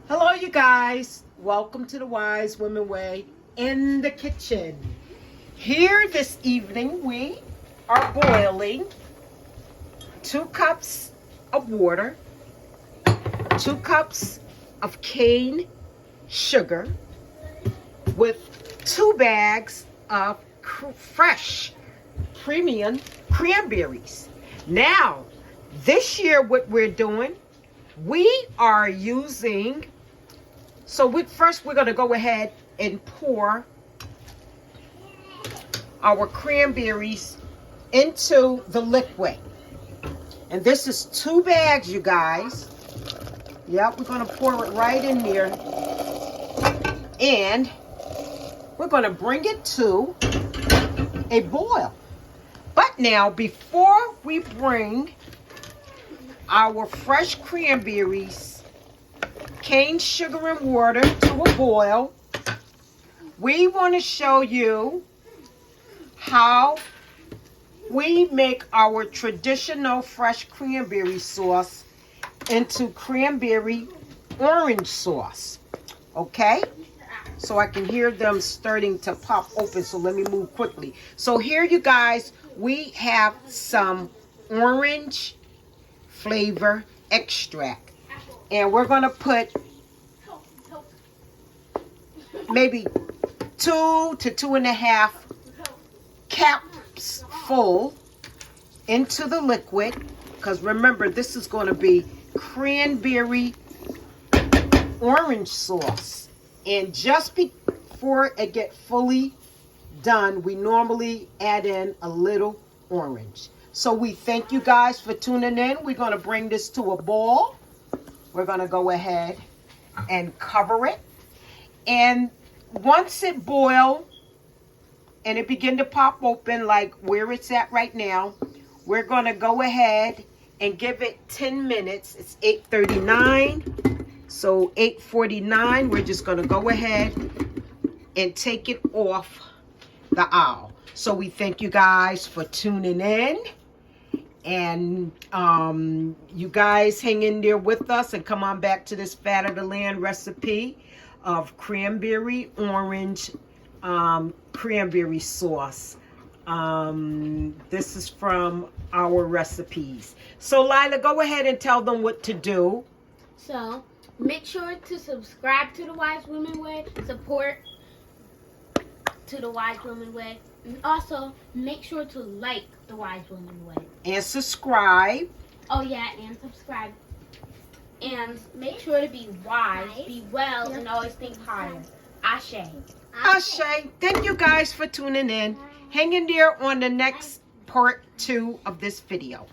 Hello, you guys. Welcome to the Wise Women Way in the kitchen. Here this evening, we are boiling 2 cups of water, 2 cups of cane sugar with 2 bags of fresh premium cranberries. Now, this year what we're doing, we are using, first we're going to go ahead and pour our cranberries into the liquid. And this is 2 bags, you guys. Yep, we're going to pour it right in there. And we're going to bring it to a boil. But now, before we bring our fresh cranberries, cane sugar and water to a boil, we want to show you how we make our traditional fresh cranberry sauce into cranberry orange sauce. Okay? So I can hear them starting to pop open, so let me move quickly. So here, you guys, we have some orange flavor extract, and we're going to put maybe 2 to 2.5 caps full into the liquid, because remember, this is going to be cranberry orange sauce. And just before it gets fully done, we normally add in a little orange. So we thank you guys for tuning in. We're going to bring this to a boil. We're going to go ahead and cover it. And once it boils and it begin to pop open like where it's at right now, we're going to go ahead and give it 10 minutes. It's 8:39. So 8:49, we're just going to go ahead and take it off the aisle. So we thank you guys for tuning in. And you guys hang in there with us and come on back to this Fat of the Land recipe of cranberry orange cranberry sauce. This is from our recipes. So Lila, go ahead and tell them what to do. So make sure to subscribe to the Wise Women Way, support to the Wise Women Way, and also make sure to like the Wise Women Way. And subscribe. Oh yeah, and subscribe. And make sure to be wise, be well, and always think higher. Ashe. Ashe. Thank you guys for tuning in. Hang in there on the next part 2 of this video.